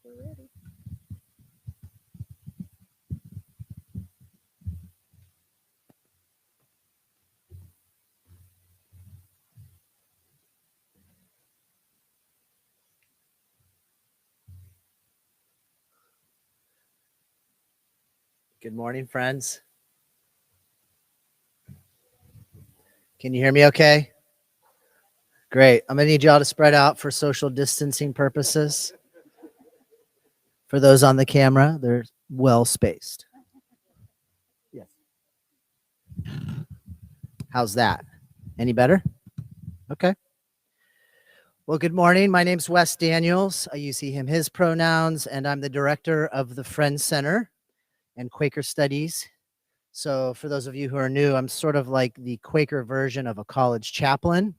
we're ready. Good morning, friends. Can you hear me okay? Great. I'm going to need y'all to spread out for social distancing purposes. For those on the camera, they're well spaced. Yes. How's that? Any better? Okay. Well, good morning. My name's Wes Daniels. I use he, him, his pronouns, and I'm the director of the Friends Center and Quaker Studies. So for those of you who are new, I'm sort of like the Quaker version of a college chaplain,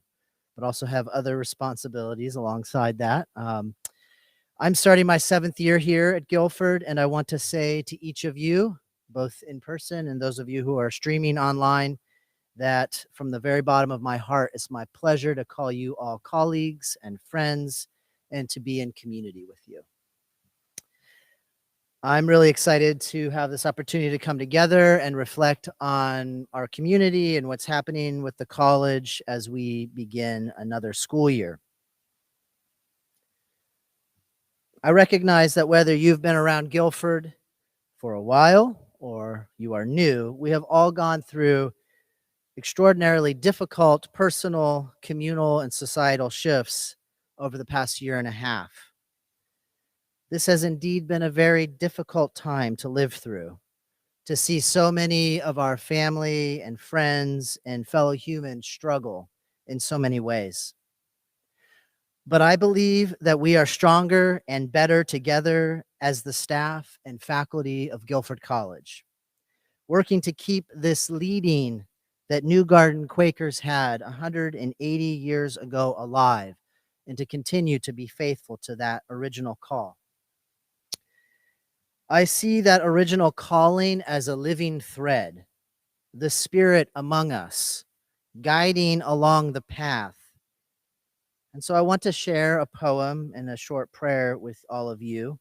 but also have other responsibilities alongside that. I'm starting my 7th year here at Guilford, and I want to say to each of you, both in person and those of you who are streaming online, that from the very bottom of my heart, it's my pleasure to call you all colleagues and friends and to be in community with you. I'm really excited to have this opportunity to come together and reflect on our community and what's happening with the college as we begin another school year. I recognize that whether you've been around Guilford for a while or you are new, we have all gone through extraordinarily difficult personal, communal, and societal shifts over the past year and a half. This has indeed been a very difficult time to live through, to see so many of our family and friends and fellow humans struggle in so many ways. But I believe that we are stronger and better together as the staff and faculty of Guilford College, working to keep this leading that New Garden Quakers had 180 years ago alive and to continue to be faithful to that original call. I see that original calling as a living thread, the Spirit among us, guiding along the path. And so I want to share a poem and a short prayer with all of you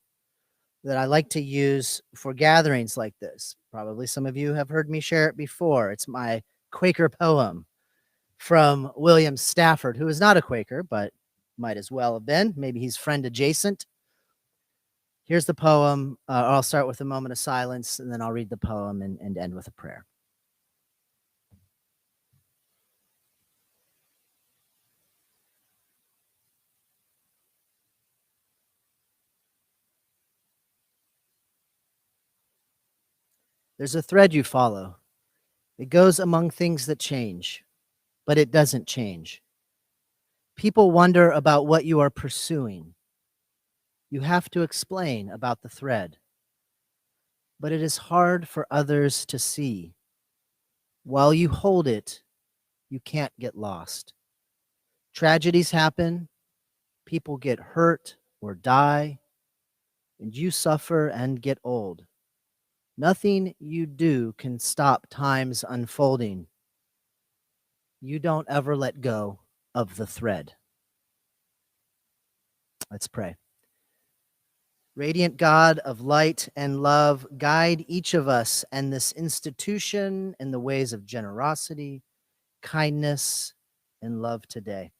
that I like to use for gatherings like this. Probably some of you have heard me share it before. It's my Quaker poem from William Stafford, who is not a Quaker, but might as well have been. Maybe he's friend adjacent. Here's the poem. I'll start with a moment of silence, and then I'll read the poem and end with a prayer. There's a thread you follow. It goes among things that change, but it doesn't change. People wonder about what you are pursuing. You have to explain about the thread, but it is hard for others to see. While you hold it, you can't get lost. Tragedies happen, people get hurt or die, and you suffer and get old. Nothing you do can stop time's unfolding. You don't ever let go of the thread. Let's pray. Radiant God of light and love, guide each of us and this institution in the ways of generosity, kindness, and love today.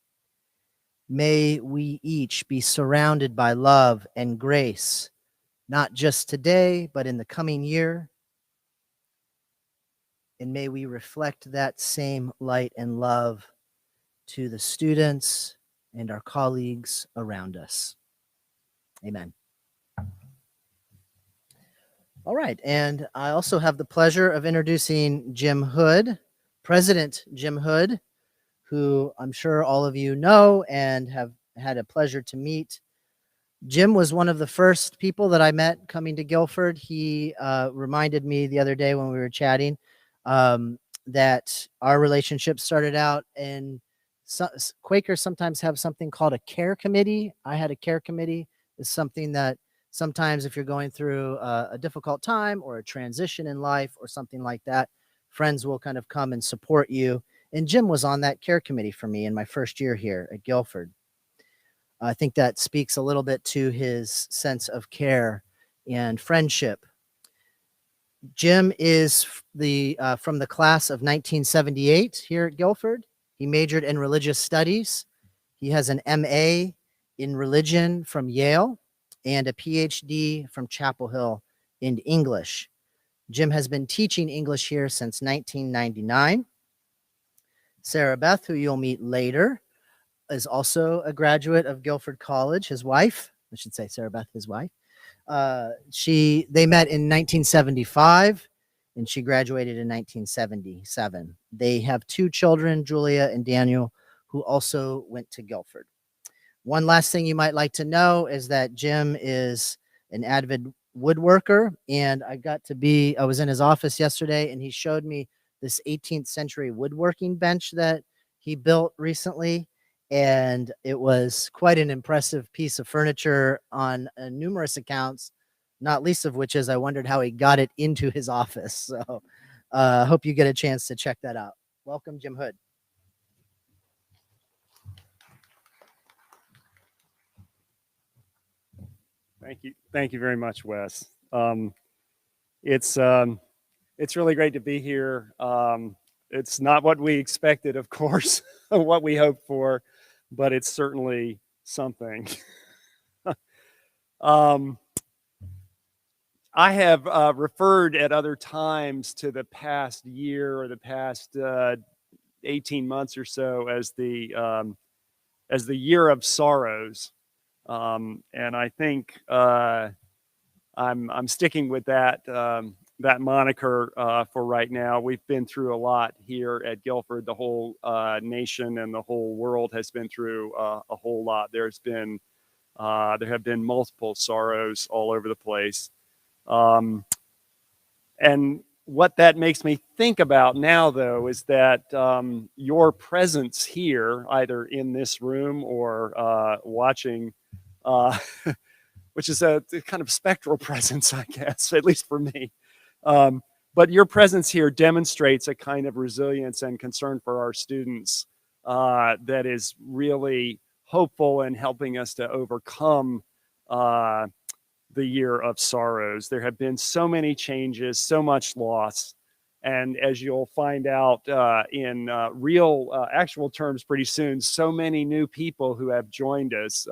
May we each be surrounded by love and grace, not just today, but in the coming year. And may we reflect that same light and love to the students and our colleagues around us. Amen. All right, and I also have the pleasure of introducing Jim Hood, President Jim Hood, who I'm sure all of you know and have had a pleasure to meet. Jim was one of the first people that I met coming to Guilford. He reminded me the other day when we were chatting that our relationship started out in Quakers sometimes have something called a care committee. I had a care committee. It's something that sometimes if you're going through a difficult time or a transition in life or something like that, friends will kind of come and support you. And Jim was on that care committee for me in my first year here at Guilford. I think that speaks a little bit to his sense of care and friendship. Jim is from the class of 1978 here at Guilford. He majored in religious studies. He has an MA in religion from Yale and a PhD from Chapel Hill in English. Jim has been teaching English here since 1999. Sarah Beth, who you'll meet later, is also a graduate of Guilford College. His wife, I should say Sarah Beth, his wife. They met in 1975 and she graduated in 1977. They have two children, Julia and Daniel, who also went to Guilford. One last thing you might like to know is that Jim is an avid woodworker, and I was in his office yesterday and he showed me this 18th century woodworking bench that he built recently. And it was quite an impressive piece of furniture on numerous accounts, not least of which is I wondered how he got it into his office. So I hope you get a chance to check that out. Welcome, Jim Hood. Thank you very much, Wes. It's really great to be here. It's not what we expected, of course, what we hoped for, but it's certainly something. I have referred at other times to the past year or the past 18 months or so as the year of sorrows. And I think I'm sticking with that that moniker for right now. We've been through a lot here at Guilford. The whole nation and the whole world has been through a whole lot. There have been multiple sorrows all over the place. And what that makes me think about now, though, is that your presence here, either in this room or watching, which is a kind of spectral presence, I guess, at least for me. But your presence here demonstrates a kind of resilience and concern for our students that is really hopeful and helping us to overcome the year of sorrows. There have been so many changes, so much loss. And as you'll find out in real, actual terms pretty soon, so many new people who have joined us.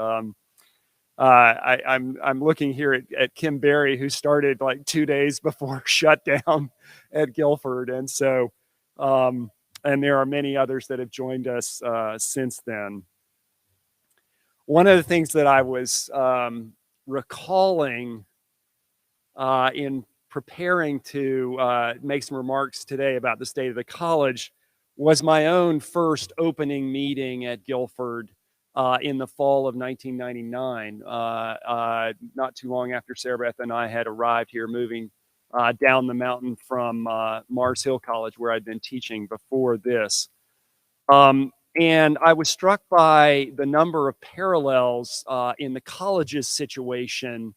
I'm looking here at Kim Berry, who started like 2 days before shutdown at Guilford. And so, and there are many others that have joined us since then. One of the things that I was recalling in preparing to make some remarks today about the state of the college was my own first opening meeting at Guilford in the fall of 1999, not too long after Sarah Beth and I had arrived here, moving down the mountain from Mars Hill College, where I'd been teaching before this. And I was struck by the number of parallels in the college's situation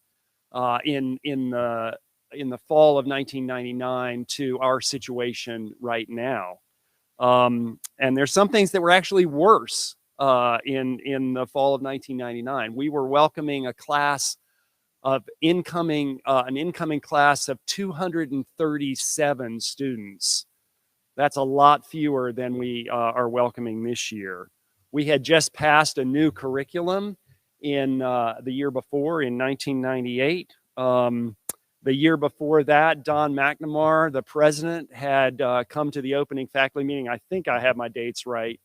in the fall of 1999 to our situation right now. And there's some things that were actually worse in the fall of 1999. We were welcoming a class of an incoming class of 237 students. That's a lot fewer than we are welcoming this year. We had just passed a new curriculum in the year before, in 1998. The year before that, Don McNamara, the president, had come to the opening faculty meeting, I think I have my dates right,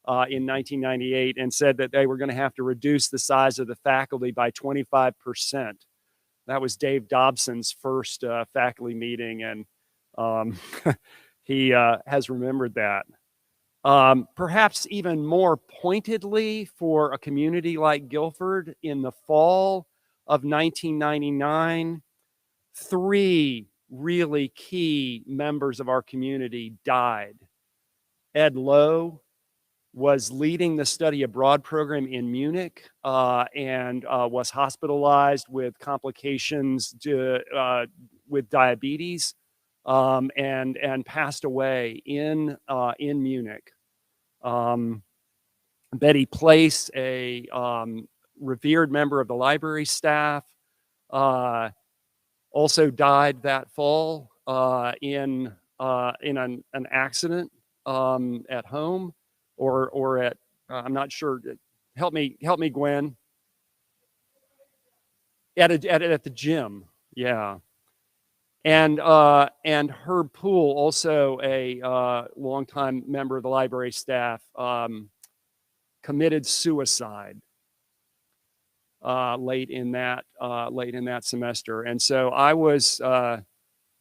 in 1998, and said that they were going to have to reduce the size of the faculty by 25%. That was Dave Dobson's first faculty meeting, and he has remembered that. Perhaps even more pointedly for a community like Guilford, in the fall of 1999, 3 really key members of our community died. Ed Lowe was leading the study abroad program in Munich and was hospitalized with complications with diabetes and passed away in Munich. Betty Place, a revered member of the library staff, also died that fall in an accident at home or at I'm not sure. Help me, Gwen. At the gym, yeah. And Herb Poole, also a longtime member of the library staff, committed suicide late in that semester. And so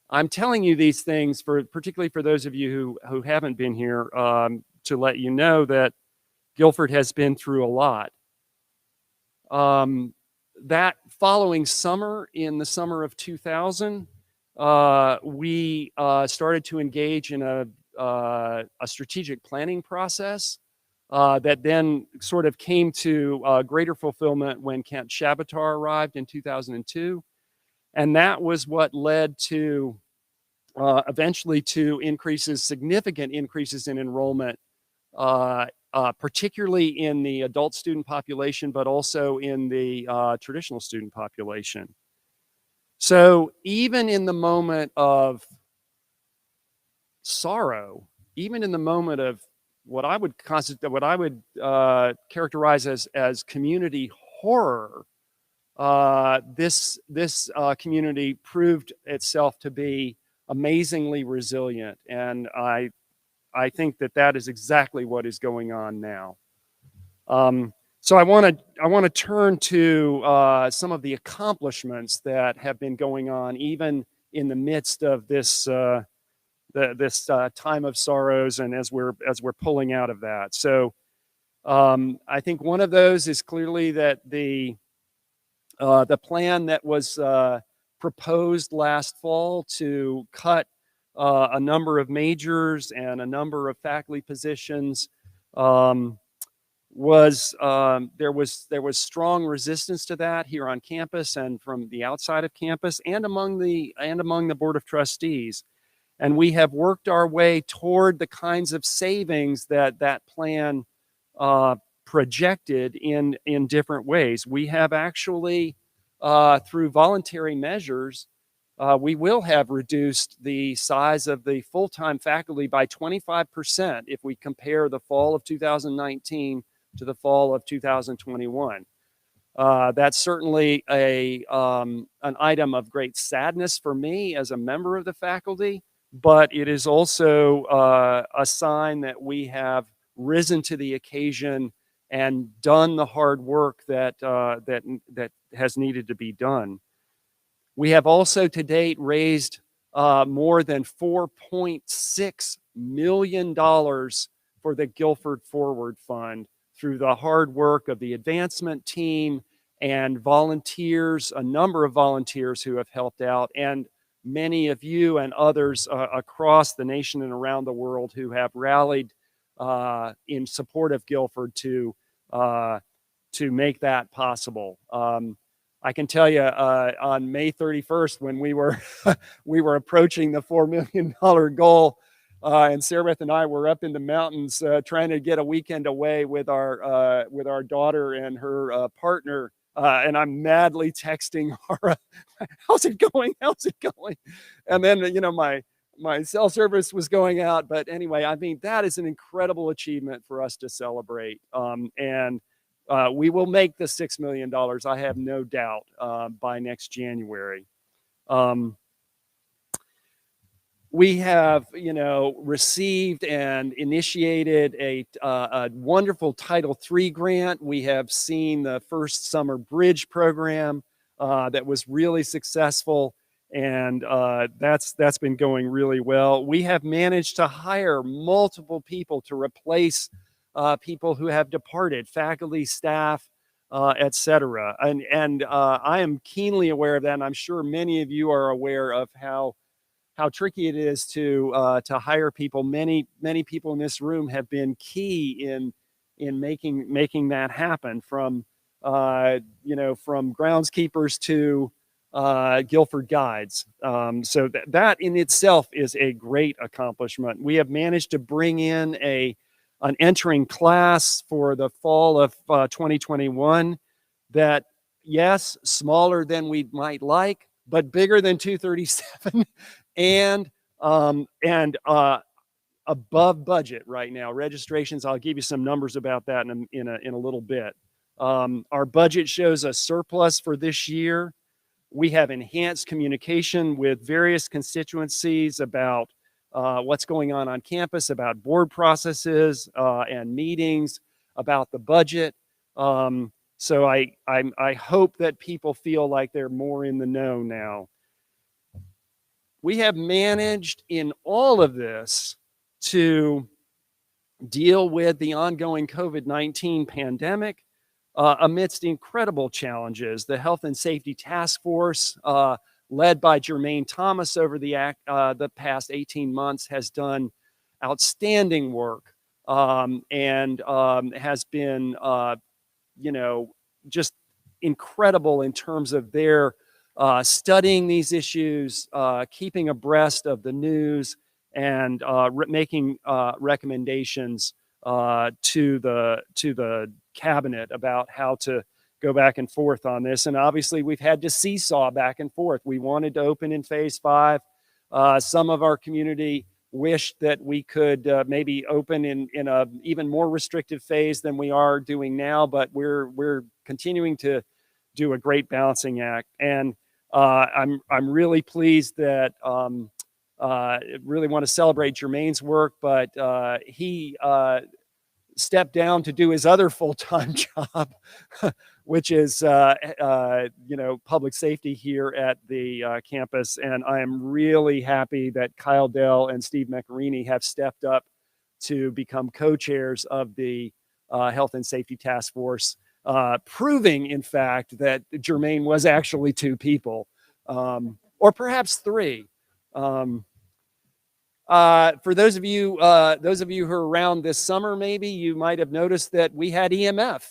I'm telling you these things particularly for those of you who haven't been here, to let you know that Guilford has been through a lot. That following summer, in the summer of 2000, we started to engage in a strategic planning process that then sort of came to greater fulfillment when Camp Shabatar arrived in 2002. And that was what led to eventually to significant increases in enrollment, particularly in the adult student population, but also in the traditional student population. So even in the moment of sorrow, even in the moment of what I would characterize as community horror, this community proved itself to be amazingly resilient, and I think that is exactly what is going on now. So I want to turn to some of the accomplishments that have been going on, even in the midst of this this time of sorrows, and as we're pulling out of that. So I think one of those is clearly that the plan that was proposed last fall to cut a number of majors and a number of faculty positions there was strong resistance to that here on campus and from the outside of campus and among the Board of Trustees. And we have worked our way toward the kinds of savings that plan projected in different ways. We have actually, through voluntary measures, we will have reduced the size of the full-time faculty by 25% if we compare the fall of 2019 to the fall of 2021. That's certainly an item of great sadness for me as a member of the faculty, but it is also a sign that we have risen to the occasion and done the hard work that has needed to be done. We have also to date raised more than $4.6 million for the Guilford Forward Fund through the hard work of the advancement team and volunteers, a number of volunteers who have helped out, and many of you and others across the nation and around the world who have rallied in support of Guilford to make that possible. I can tell you on May 31st, when we were approaching the $4 million goal, and Sarah Beth and I were up in the mountains trying to get a weekend away with our daughter and her partner, and I'm madly texting Hara, "How's it going? How's it going?" And then my cell service was going out, but anyway, I mean, that is an incredible achievement for us to celebrate, and we will make the $6 million, I have no doubt, by next January. We have, received and initiated a wonderful Title III grant. We have seen the first summer bridge program that was really successful, and that's been going really well. We have managed to hire multiple people to replace people who have departed, faculty, staff, etc. And I am keenly aware of that, and I'm sure many of you are aware of how tricky it is to hire people. Many people in this room have been key in making that happen, from from groundskeepers to Guilford guides. So that in itself is a great accomplishment. We have managed to bring in an entering class for the fall of 2021 that, yes, smaller than we might like, but bigger than 237 and above budget right now. Registrations, I'll give you some numbers about that in a little bit. Our budget shows a surplus for this year. We have enhanced communication with various constituencies about what's going on campus, about board processes and meetings, about the budget. So I hope that people feel like they're more in the know now. We have managed in all of this to deal with the ongoing COVID-19 pandemic amidst incredible challenges. The Health and Safety Task Force, led by Jermaine Thomas over the past 18 months, has done outstanding work and has been, just incredible in terms of their studying these issues, keeping abreast of the news, and making recommendations to the cabinet about how to go back and forth on this. And obviously, we've had to seesaw back and forth. We wanted to open in phase 5. Some of our community wished that we could maybe open in a even more restrictive phase than we are doing now, but we're continuing to do a great balancing act. And I'm really pleased that really want to celebrate Jermaine's work, but he stepped down to do his other full-time job, which is public safety here at the campus. And I am really happy that Kyle Dell and Steve Meccarini have stepped up to become co-chairs of the Health and Safety Task Force, proving, in fact, that Jermaine was actually 2 people, or perhaps 3. For those of you who are around this summer, maybe you might have noticed that we had EMF,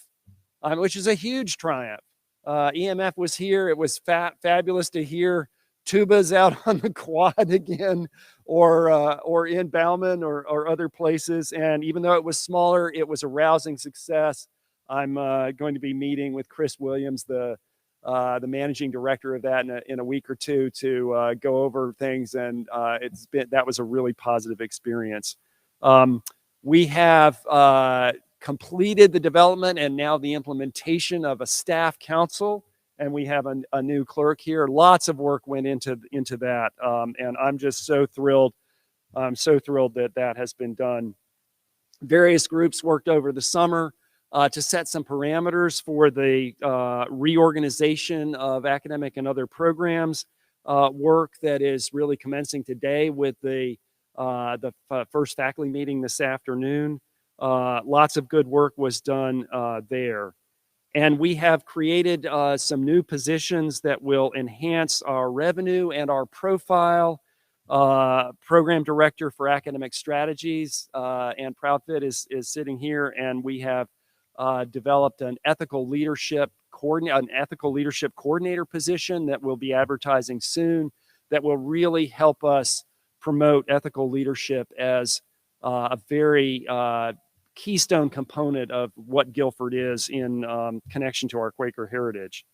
which is a huge triumph. EMF was here. It was fabulous to hear tubas out on the quad again, or in Bauman or other places. And even though it was smaller, it was a rousing success. I'm going to be meeting with Chris Williams, the managing director of that, in a week or two to go over things, and that was a really positive experience. We have completed the development and now the implementation of a staff council, and we have a new clerk here. Lots of work went into that, and I'm just so thrilled. I'm so thrilled that has been done. Various groups worked over the summer to set some parameters for the reorganization of academic and other programs work that is really commencing today with the first faculty meeting this afternoon. Lots of good work was done there. And we have created some new positions that will enhance our revenue and our profile. Program Director for Academic Strategies, Ann Proudfit is sitting here, and we have developed an ethical leadership coordinator position that we'll be advertising soon, that will really help us promote ethical leadership as a very keystone component of what Guilford is in connection to our Quaker heritage.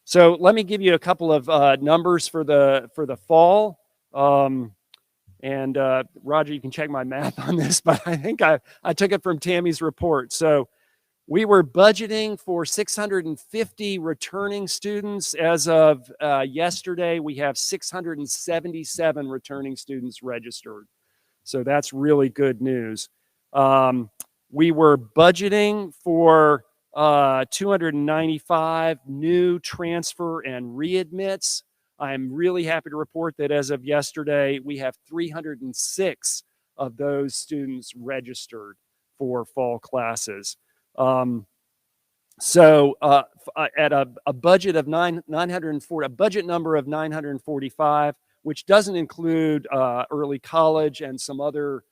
So let me give you a couple of numbers for the fall. And Roger, you can check my math on this, but I think I took it from Tammy's report. So we were budgeting for 650 returning students. As of yesterday, we have 677 returning students registered. So that's really good news. We were budgeting for 295 new transfer and readmits. I'm really happy to report that as of yesterday, we have 306 of those students registered for fall classes. So at a budget of 940, a budget number of 945, which doesn't include early college and some other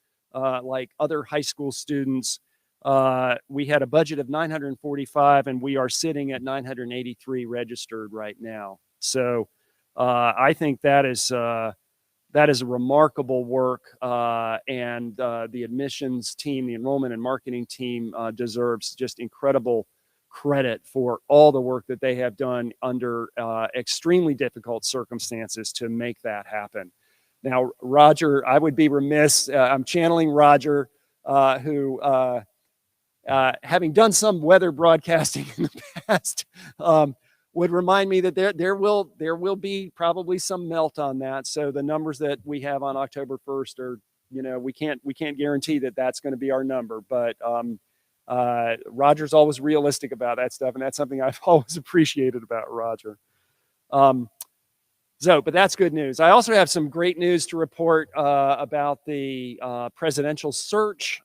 like other high school students, we had a budget of 945, and we are sitting at 983 registered right now. So I think that is a remarkable work, and the admissions team, the enrollment and marketing team deserves just incredible credit for all the work that they have done under extremely difficult circumstances to make that happen. Now, Roger, I would be remiss, I'm channeling Roger, who, having done some weather broadcasting in the past, would remind me that there will be probably some melt on that. So the numbers that we have on October 1st are, we can't guarantee that that's going to be our number, but Roger's always realistic about that stuff, and that's something I've always appreciated about Roger. But that's good news. I also have some great news to report about the presidential search.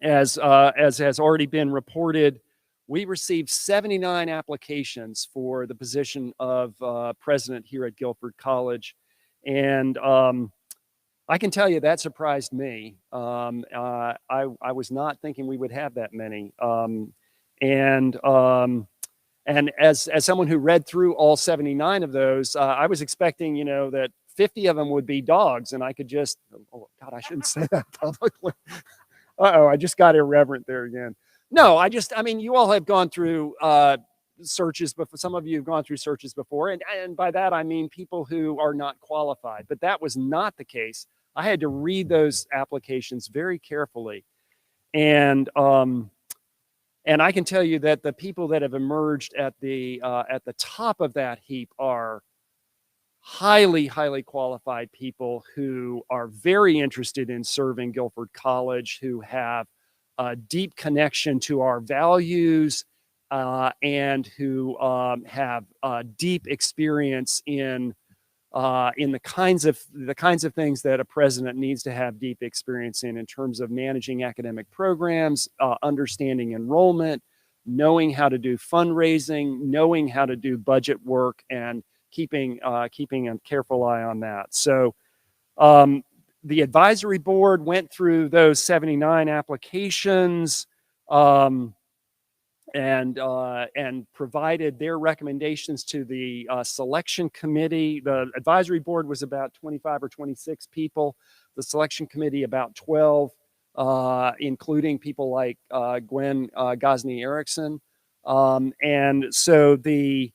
As has already been reported, we received 79 applications for the position of president here at Guilford College, and I can tell you that surprised me. I was not thinking we would have that many, and as someone who read through all 79 of those, I was expecting, that 50 of them would be dogs, and I could just, oh God, I shouldn't say that publicly. Uh-oh, I just got irreverent there again. No, I mean, you all have gone through searches before. Some of you have gone through searches before, and by that I mean people who are not qualified. But that was not the case. I had to read those applications very carefully, and I can tell you that the people that have emerged at the top of that heap are highly, highly qualified people who are very interested in serving Guilford College, who have a deep connection to our values, and who have deep experience in the kinds of things that a president needs to have deep experience in terms of managing academic programs, understanding enrollment, knowing how to do fundraising, knowing how to do budget work, and keeping a careful eye on that. So the advisory board went through those 79 applications and provided their recommendations to the selection committee. The advisory board was about 25 or 26 people. The selection committee about 12, including people like Gwen Gosney Erickson. And so the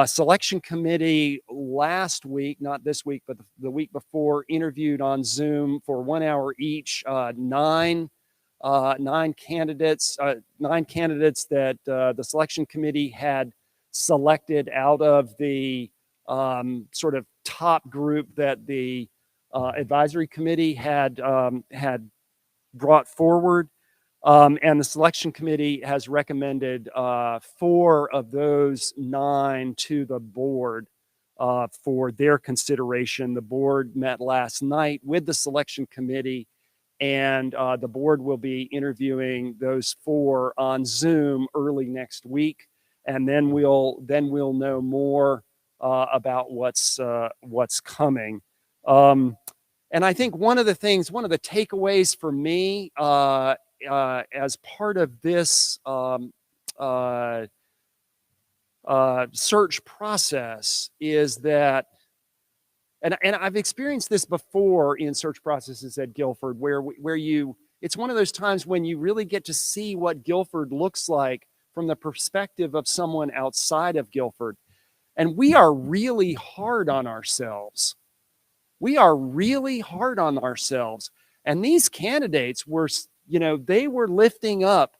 selection committee last week, not this week, but the week before, interviewed on Zoom for 1 hour each, nine candidates that the selection committee had selected out of the sort of top group that the advisory committee had brought forward. And the selection committee has recommended 4 of those 9 to the board for their consideration. The board met last night with the selection committee, and the board will be interviewing those 4 on Zoom early next week, and then we'll know more about what's coming. And I think one of the takeaways for me as part of this search process is that, and I've experienced this before in search processes at Guilford, where it's one of those times when you really get to see what Guilford looks like from the perspective of someone outside of Guilford. And we are really hard on ourselves. And these candidates were, they were lifting up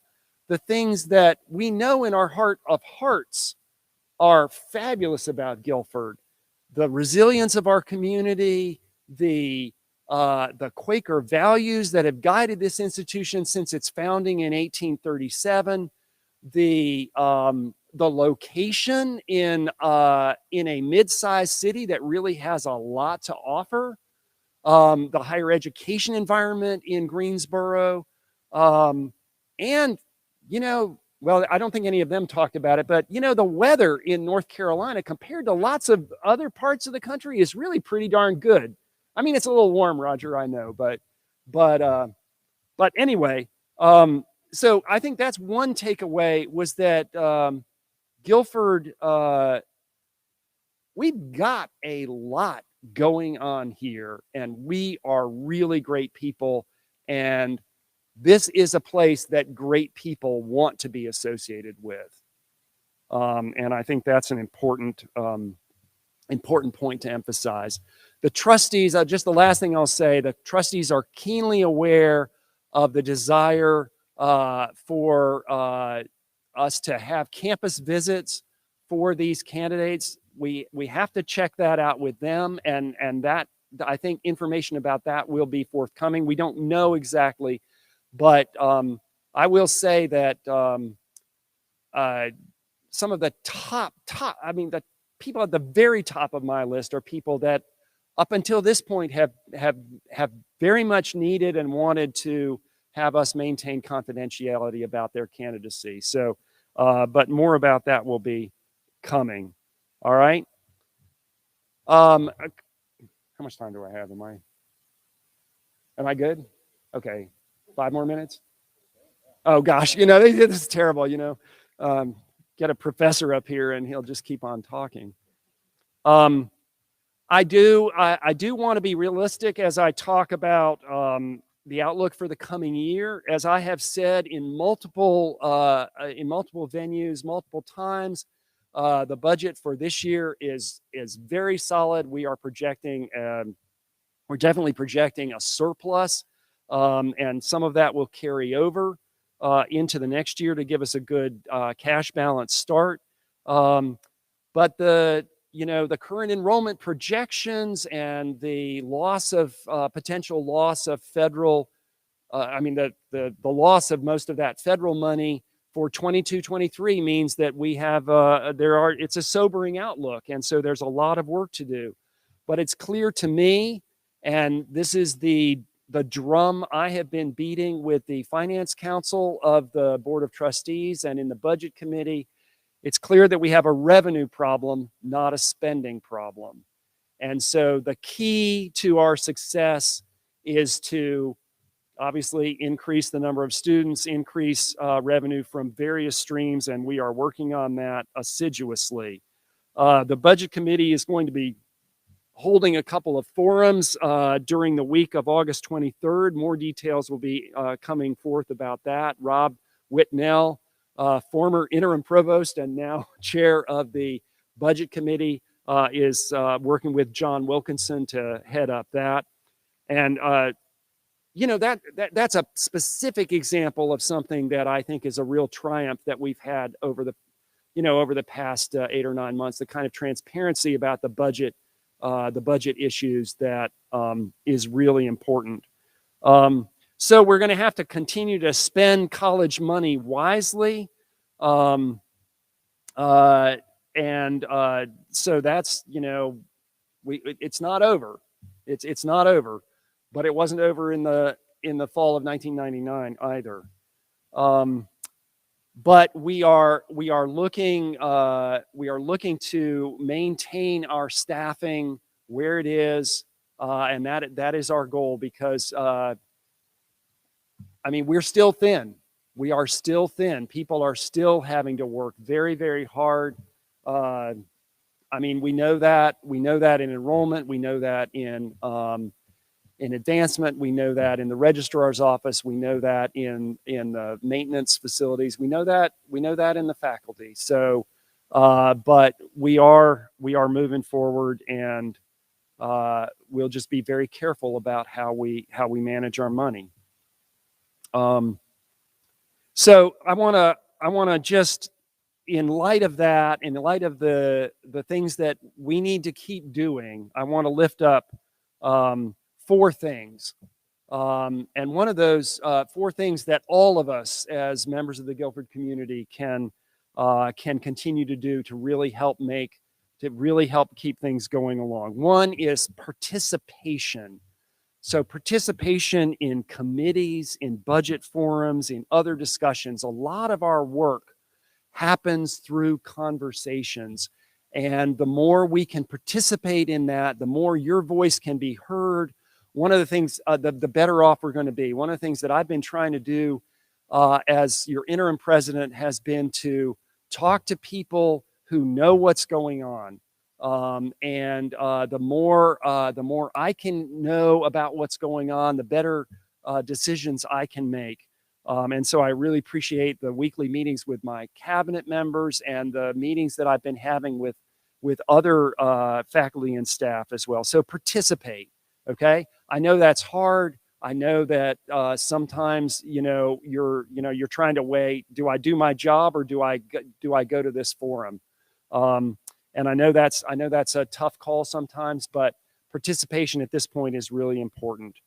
the things that we know in our heart of hearts are fabulous about Guilford. The resilience of our community, the Quaker values that have guided this institution since its founding in 1837, the location in a mid-sized city that really has a lot to offer, the higher education environment in Greensboro, and well, I don't think any of them talked about it, but the weather in North Carolina compared to lots of other parts of the country is really pretty darn good. I mean, it's a little warm, Roger, I know, but anyway, so I think that's one takeaway, was that Guilford, we've got a lot going on here, and we are really great people, and this is a place that great people want to be associated with. And I think that's an important point to emphasize. The trustees, just the last thing I'll say, the trustees are keenly aware of the desire for us to have campus visits for these candidates. We have to check that out with them, and that, I think, information about that will be forthcoming. We don't know exactly, but I will say that some of the top, the people at the very top of my list are people that up until this point have very much needed and wanted to have us maintain confidentiality about their candidacy. So, but more about that will be coming. All right. How much time do I have? Am I good? Okay. 5 more minutes? Oh gosh, this is terrible, get a professor up here and he'll just keep on talking. I do want to be realistic as I talk about the outlook for the coming year. As I have said in multiple venues, multiple times, the budget for this year is very solid. We are projecting, we're definitely projecting a surplus, and some of that will carry over into the next year to give us a good cash balance start. But the current enrollment projections and the potential loss of federal, the loss of most of that federal money for 22-23 means that we have it's a sobering outlook, and so there's a lot of work to do. But it's clear to me, and this is the drum I have been beating with the Finance Council of the Board of Trustees and in the Budget Committee, it's clear that we have a revenue problem, not a spending problem. And so the key to our success is to obviously increase the number of students, increase revenue from various streams, and we are working on that assiduously. The Budget Committee is going to be holding a couple of forums during the week of August 23rd. More details will be coming forth about that. Rob Whitnell, former interim provost and now chair of the Budget Committee, is working with John Wilkinson to head up that. And that's a specific example of something that I think is a real triumph that we've had over the past 8 or 9 months. The kind of transparency about the budget issues that is really important. So we're going to have to continue to spend college money wisely. So that's, it's not over. It's not over, but it wasn't over in the fall of 1999 either. But we are looking to maintain our staffing where it is, and that is our goal, because we're still thin. We are still thin. People are still having to work very, very hard. We know that. We know that in enrollment. We know that in advancement. We know that in the registrar's office. We know that in the maintenance facilities. We know that in the faculty. So, but we are moving forward, and we'll just be very careful about how we manage our money. So I want to just, in light of that, in light of the things that we need to keep doing, I want to lift up 4 things. And one of those 4 things that all of us as members of the Guilford community can continue to do to really help keep things going along. One is participation. So participation in committees, in budget forums, in other discussions. A lot of our work happens through conversations. And the more we can participate in that, the more your voice can be heard. One of the things, the better off we're going to be. One of the things that I've been trying to do as your interim president has been to talk to people who know what's going on. The more I can know about what's going on, the better decisions I can make. And so I really appreciate the weekly meetings with my cabinet members and the meetings that I've been having with other faculty and staff as well. So participate, okay? I know that's hard. I know that sometimes you're trying to weigh, do I do my job or do I go to this forum? And I know that's a tough call sometimes, but participation at this point is really important.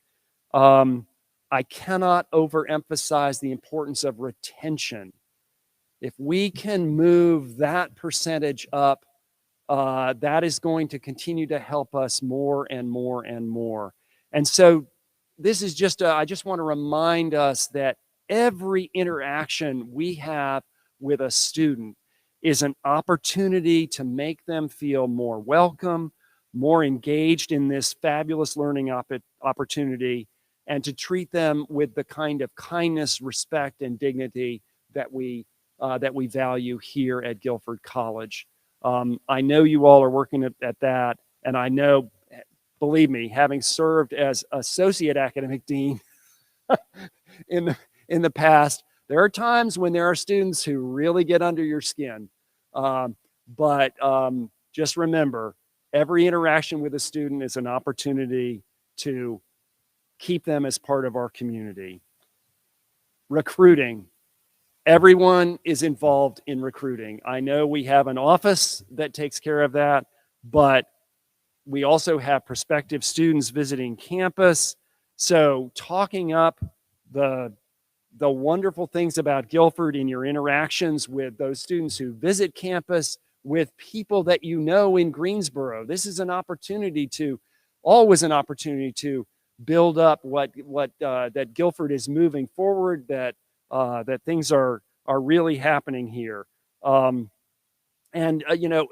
I cannot overemphasize the importance of retention. If we can move that percentage up, that is going to continue to help us more and more and more. And so this is just, I just want to remind us that every interaction we have with a student is an opportunity to make them feel more welcome, more engaged in this fabulous learning opportunity, and to treat them with the kind of kindness, respect, and dignity that we value here at Guilford College. I know you all are working at that, and I know, believe me, having served as associate academic dean in the past, there are times when there are students who really get under your skin. But just remember, every interaction with a student is an opportunity to keep them as part of our community. Recruiting. Everyone is involved in recruiting. I know we have an office that takes care of that, but we also have prospective students visiting campus. So talking up the wonderful things about Guilford in your interactions with those students who visit campus, with people that you know in Greensboro. This is always an opportunity to build up that Guilford is moving forward, that things are really happening here. And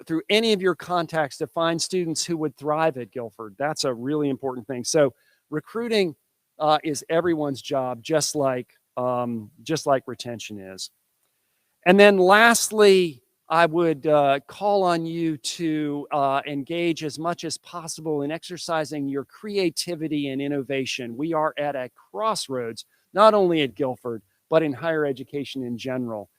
through any of your contacts, to find students who would thrive at Guilford. That's a really important thing. So recruiting is everyone's job, just like retention is. And then lastly, I would call on you to engage as much as possible in exercising your creativity and innovation. We are at a crossroads, not only at Guilford, but in higher education in general.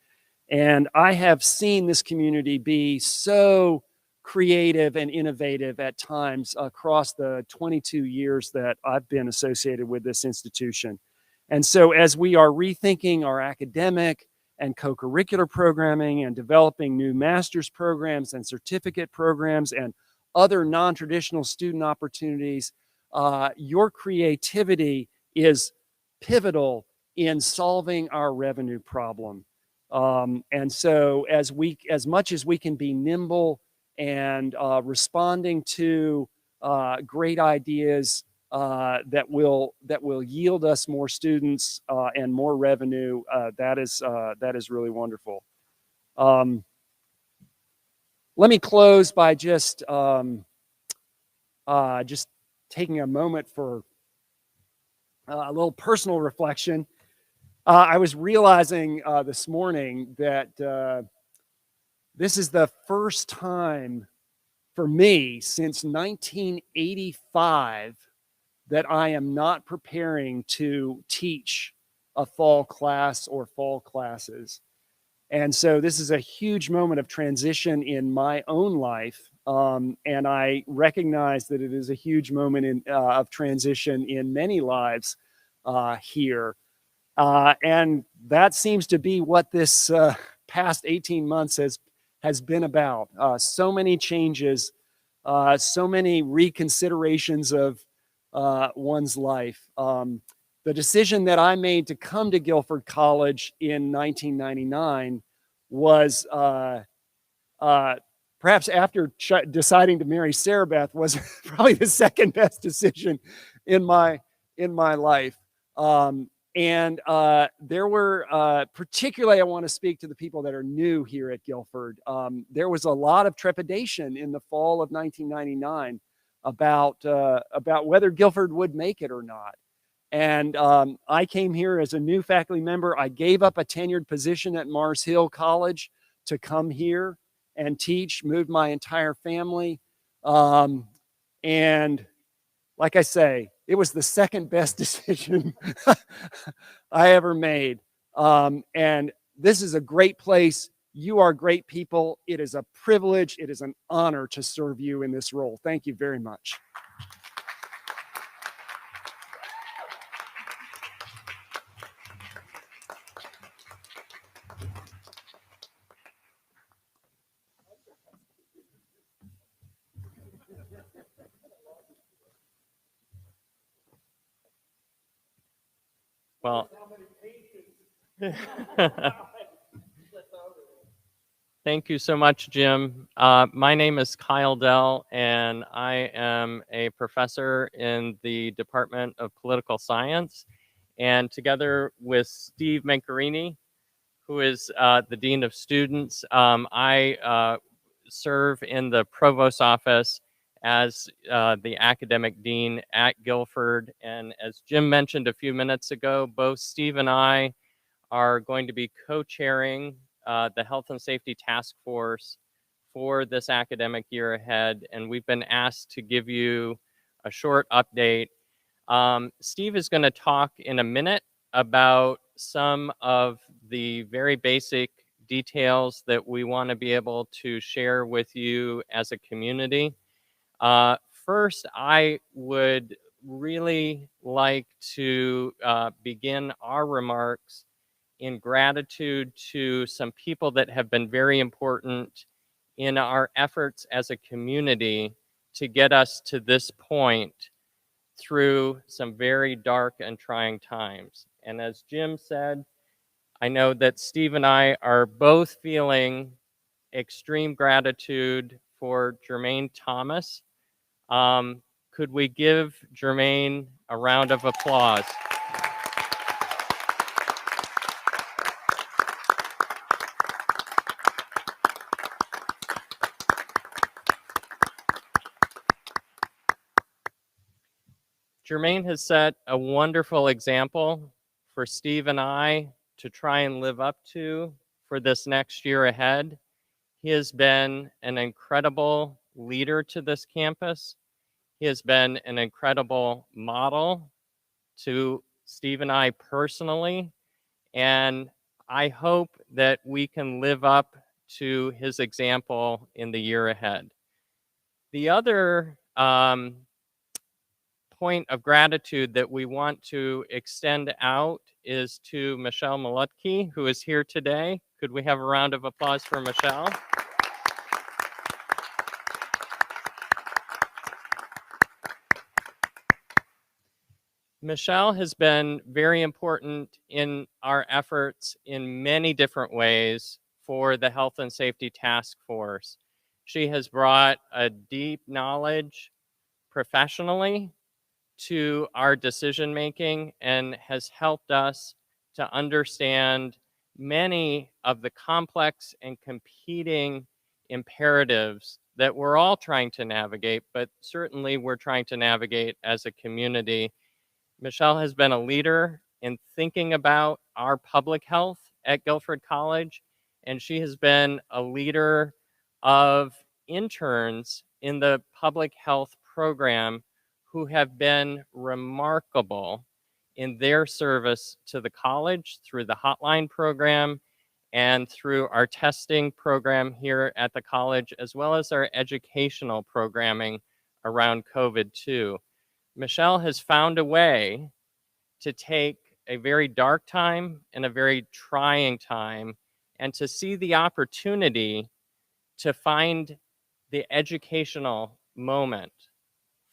And I have seen this community be so creative and innovative at times across the 22 years that I've been associated with this institution. And so as we are rethinking our academic and co-curricular programming and developing new master's programs and certificate programs and other non-traditional student opportunities, your creativity is pivotal in solving our revenue problem. And so as much as we can be nimble and responding to great ideas that will yield us more students and more revenue, that is really wonderful. Let me close by just taking a moment for a little personal reflection. I was realizing this morning that this is the first time for me since 1985 that I am not preparing to teach a fall class or fall classes. And so this is a huge moment of transition in my own life. And I recognize that it is a huge moment of transition in many lives here. And that seems to be what this past 18 months has been about. So many changes, so many reconsiderations of one's life. The decision that I made to come to Guilford College in 1999 was perhaps after deciding to marry Sarah Beth was probably the second best decision in my life. And there were, particularly I want to speak to the people that are new here at Guilford. There was a lot of trepidation in the fall of 1999 about whether Guilford would make it or not. And I came here as a new faculty member. I gave up a tenured position at Mars Hill College to come here and teach, moved my entire family. And like I say, It was the second best decision I ever made. And this is a great place. You are great people. It is a privilege. It is an honor to serve you in this role. Thank you very much. Well, thank you so much, Jim. My name is Kyle Dell, and I am a professor in the Department of Political Science. And together with Steve Mancarini, who is the Dean of Students, I serve in the Provost's office as the academic dean at Guilford. And as Jim mentioned a few minutes ago, both Steve and I are going to be co-chairing the Health and Safety Task Force for this academic year ahead. And we've been asked to give you a short update. Steve is going to talk in a minute about some of the very basic details that we want to be able to share with you as a community. First, I would really like to begin our remarks in gratitude to some people that have been very important in our efforts as a community to get us to this point through some very dark and trying times. And as Jim said, I know that Steve and I are both feeling extreme gratitude for Jermaine Thomas. Could we give Jermaine a round of applause? Jermaine has set a wonderful example for Steve and I to try and live up to for this next year ahead. He has been an incredible leader to this campus. He has been an incredible model to Steve and I personally. And I hope that we can live up to his example in the year ahead. The other point of gratitude that we want to extend out is to Michelle Malutke, who is here today. Could we have a round of applause for Michelle? Michelle has been very important in our efforts in many different ways for the Health and Safety Task Force. She has brought a deep knowledge professionally to our decision making and has helped us to understand many of the complex and competing imperatives that we're all trying to navigate, but certainly we're trying to navigate as a community. Michelle has been a leader in thinking about our public health at Guilford College, and she has been a leader of interns in the public health program who have been remarkable in their service to the college through the hotline program and through our testing program here at the college, as well as our educational programming around COVID too. Michelle has found a way to take a very dark time and a very trying time and to see the opportunity to find the educational moment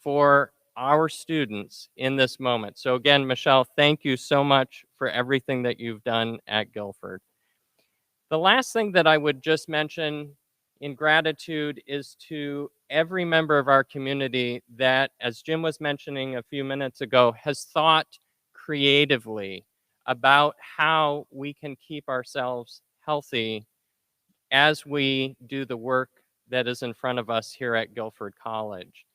for our students in this moment. So again, Michelle, thank you so much for everything that you've done at Guilford. The last thing that I would just mention in gratitude is to every member of our community that, as Jim was mentioning a few minutes ago, has thought creatively about how we can keep ourselves healthy as we do the work that is in front of us here at Guilford College.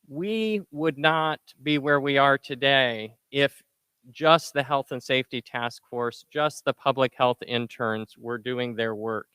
We would not be where we are today if just the Health and Safety Task Force, just the public health interns were doing their work.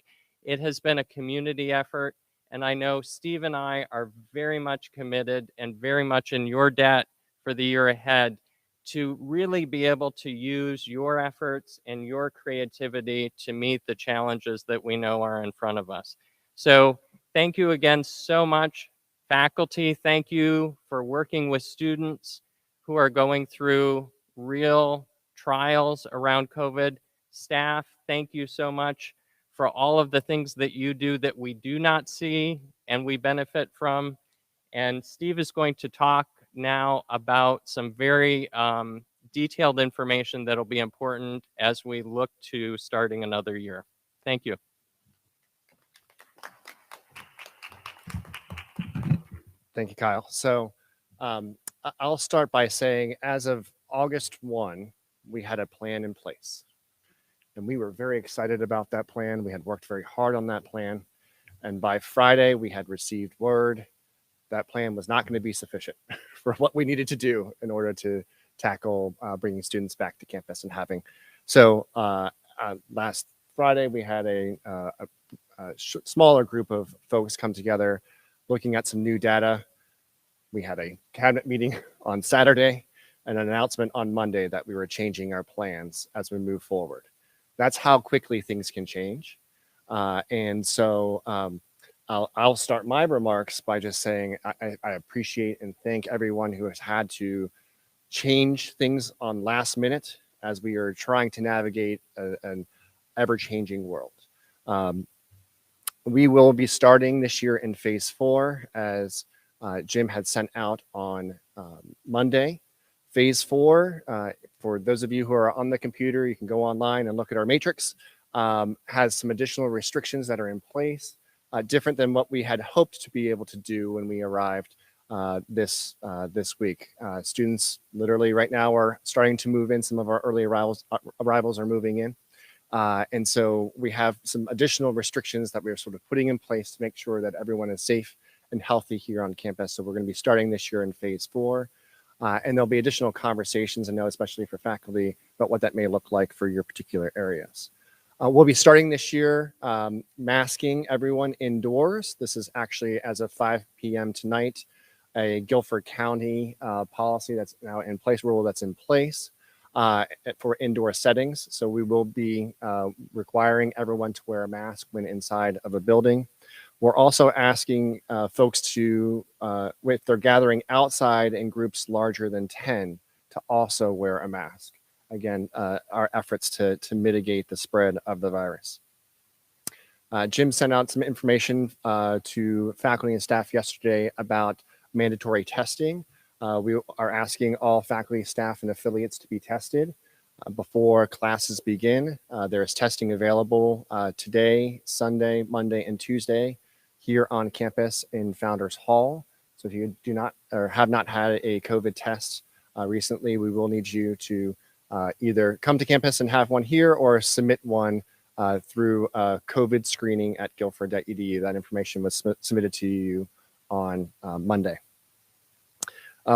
It has been a community effort, and I know Steve and I are very much committed and very much in your debt for the year ahead to really be able to use your efforts and your creativity to meet the challenges that we know are in front of us. So thank you again so much, faculty. Thank you for working with students who are going through real trials around COVID. Staff, thank you so much for all of the things that you do that we do not see and we benefit from. And Steve is going to talk now about some very detailed information that'll be important as we look to starting another year. Thank you. Thank you, Kyle. So I'll start by saying as of August 1, we had a plan in place. And we were very excited about that plan. We had worked very hard on that plan. And by Friday, we had received word that plan was not going to be sufficient for what we needed to do in order to tackle bringing students back to campus and having. So last Friday, we had a smaller group of folks come together looking at some new data. We had a cabinet meeting on Saturday and an announcement on Monday that we were changing our plans as we move forward. That's how quickly things can change. And so I'll start my remarks by just saying I appreciate and thank everyone who has had to change things on last minute as we are trying to navigate an ever-changing world. We will be starting this year in phase 4, as Jim had sent out on Monday. Phase 4, for those of you who are on the computer, you can go online and look at our matrix, has some additional restrictions that are in place, different than what we had hoped to be able to do when we arrived this week. Students literally right now are starting to move in. Some of our early arrivals are moving in. And so we have some additional restrictions that we're sort of putting in place to make sure that everyone is safe and healthy here on campus. So we're going to be starting this year in phase 4. And there'll be additional conversations, I know, especially for faculty, about what that may look like for your particular areas. We'll be starting this year masking everyone indoors. This is actually, as of 5 p.m. tonight, a Guilford County policy that's now in place, rule that's in place for indoor settings. So we will be requiring everyone to wear a mask when inside of a building. We're also asking folks to, if they're gathering outside in groups larger than 10, to also wear a mask. Again, our efforts to mitigate the spread of the virus. Jim sent out some information to faculty and staff yesterday about mandatory testing. We are asking all faculty, staff, and affiliates to be tested before classes begin. There is testing available today, Sunday, Monday, and Tuesday here on campus in Founders Hall. So if you do not or have not had a COVID test recently, we will need you to either come to campus and have one here or submit one through COVID screening at guilford.edu. That information was submitted to you on Monday.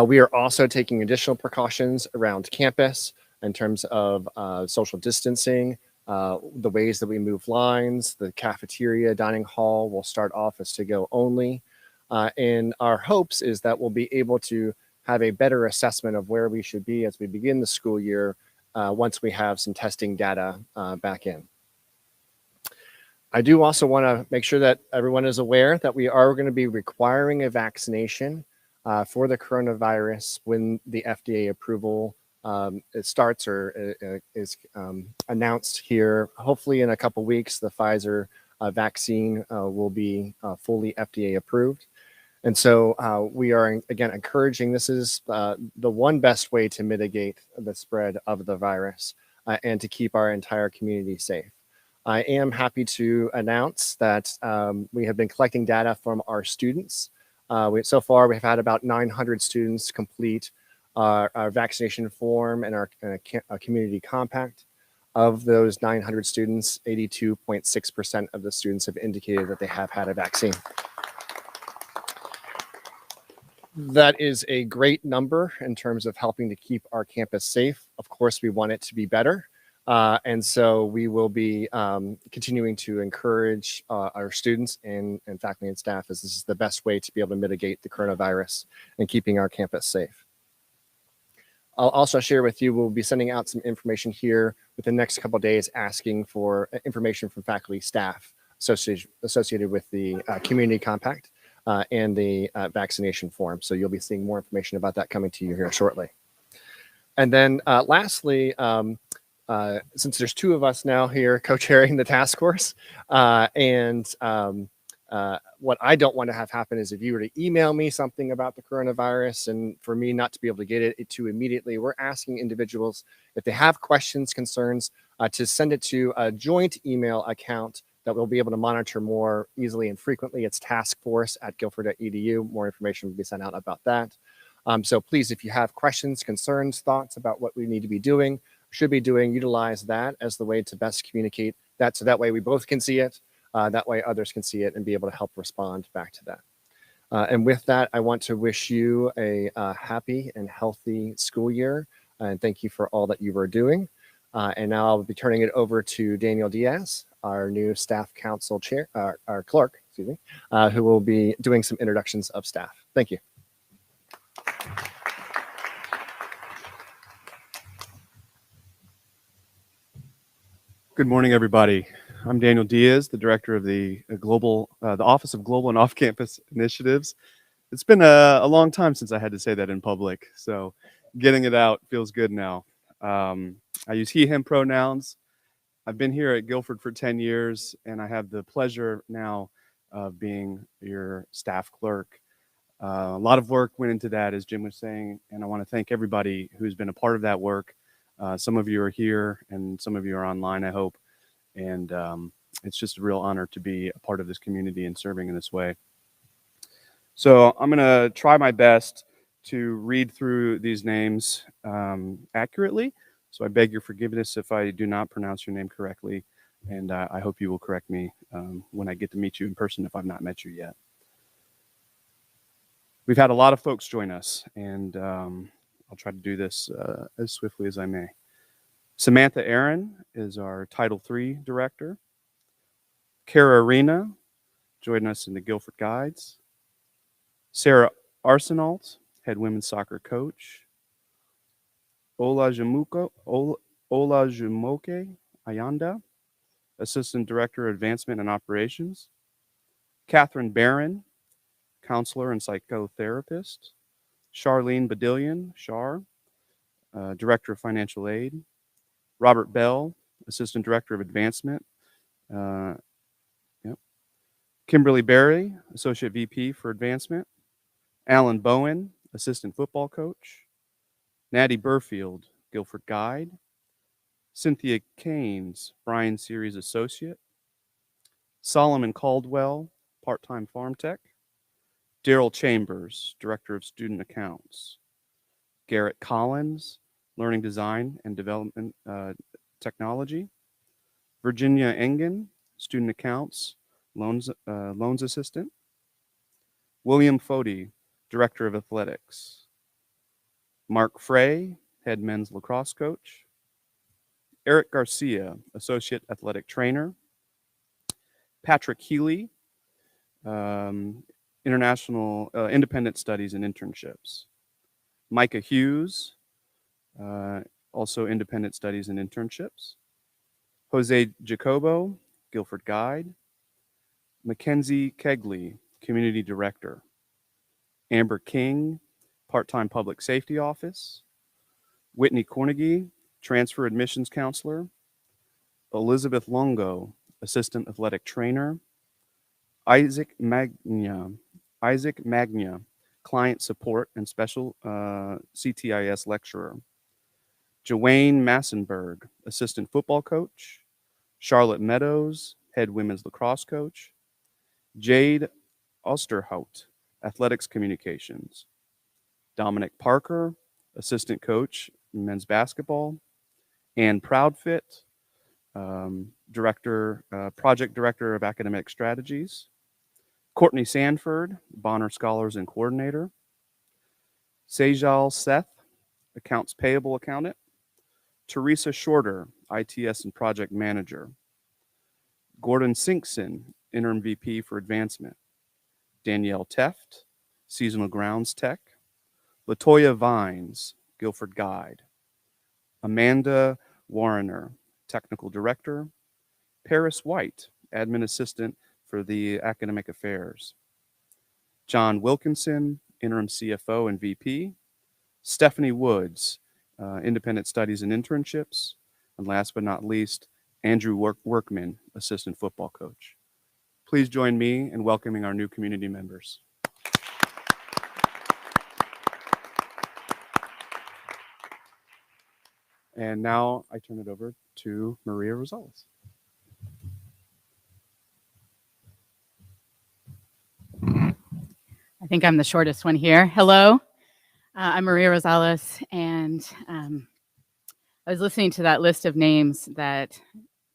We are also taking additional precautions around campus in terms of social distancing, the ways that we move lines, the cafeteria, dining hall will start off as to-go only. And our hopes is that we'll be able to have a better assessment of where we should be as we begin the school year once we have some testing data back in. I do also want to make sure that everyone is aware that we are going to be requiring a vaccination for the coronavirus when the FDA approval it starts or is announced here. Hopefully in a couple weeks, the Pfizer vaccine will be fully FDA approved. And so we are, again, encouraging, this is the one best way to mitigate the spread of the virus and to keep our entire community safe. I am happy to announce that we have been collecting data from our students. So far, we've had about 900 students complete our vaccination form and our community compact. Of those 900 students, 82.6% of the students have indicated that they have had a vaccine. That is a great number in terms of helping to keep our campus safe. Of course, we want it to be better. And so we will be continuing to encourage our students and faculty and staff, as this is the best way to be able to mitigate the coronavirus and keeping our campus safe. I'll also share with you, we'll be sending out some information here within the next couple of days, asking for information from faculty, staff associated with the community compact and the vaccination form. So you'll be seeing more information about that coming to you here shortly. And then lastly, since there's two of us now here co-chairing the task force, what I don't want to have happen is if you were to email me something about the coronavirus and for me not to be able to get it to immediately, we're asking individuals if they have questions, concerns, to send it to a joint email account that we'll be able to monitor more easily and frequently. It's taskforce@guilford.edu. More information will be sent out about that. So please, if you have questions, concerns, thoughts about what we need to be doing, should be doing, utilize that as the way to best communicate that. So that way we both can see it. That way others can see it and be able to help respond back to that. And with that, I want to wish you a happy and healthy school year. And thank you for all that you are doing. And now I'll be turning it over to Daniel Diaz, our new staff council chair, our clerk, excuse me, who will be doing some introductions of staff. Thank you. Good morning, everybody. I'm Daniel Diaz, the director of the Office of Global and Off-Campus Initiatives. It's been a long time since I had to say that in public, so getting it out feels good now. I use he, him pronouns. I've been here at Guilford for 10 years, and I have the pleasure now of being your staff clerk. A lot of work went into that, as Jim was saying, and I want to thank everybody who's been a part of that work. Some of you are here, and some of you are online, I hope. And it's just a real honor to be a part of this community and serving in this way. So I'm going to try my best to read through these names accurately. So I beg your forgiveness if I do not pronounce your name correctly. And I hope you will correct me when I get to meet you in person if I've not met you yet. We've had a lot of folks join us, and I'll try to do this as swiftly as I may. Samantha Aaron is our Title III director. Kara Arena joined us in the Guilford Guides. Sarah Arsenault, head women's soccer coach. Olajumoke Ayanda, assistant director of advancement and operations. Catherine Barron, counselor and psychotherapist. Charlene Badillion, Char, director of financial aid. Robert Bell, assistant director of advancement. Kimberly Berry, associate VP for advancement. Alan Bowen, assistant football coach. Natty Burfield, Guilford guide. Cynthia Keynes, Bryan Series associate. Solomon Caldwell, part-time farm tech. Daryl Chambers, director of student accounts. Garrett Collins, learning design and development technology. Virginia Engen, student accounts, loans assistant. William Fody, director of athletics. Mark Frey, head men's lacrosse coach. Eric Garcia, associate athletic trainer. Patrick Healy, international independent studies and internships. Micah Hughes, also independent studies and internships. Jose Jacobo, Guilford guide. Mackenzie Kegley, community director. Amber King, part-time public safety office. Whitney Cornegie, transfer admissions counselor. Elizabeth Longo, assistant athletic trainer. Isaac Magna, client support and special CTIS lecturer. Joanne Massenberg, assistant football coach. Charlotte Meadows, head women's lacrosse coach. Jade Osterhout, athletics communications. Dominic Parker, assistant coach, men's basketball. Ann Proudfit, project director of academic strategies. Courtney Sanford, Bonner Scholars and coordinator. Sejal Seth, accounts payable accountant. Teresa Shorter, ITS and project manager. Gordon Sinkson, interim VP for advancement. Danielle Teft, seasonal grounds tech. Latoya Vines, Guilford Guide. Amanda Warrener, Technical Director. Paris White, Admin Assistant for the Academic Affairs. John Wilkinson, Interim CFO and VP. Stephanie Woods, Independent Studies and Internships. And last but not least, Andrew Workman, Assistant Football Coach. Please join me in welcoming our new community members. And now I turn it over to Maria Rosales. I think I'm the shortest one here. Hello, I'm Maria Rosales, and I was listening to that list of names that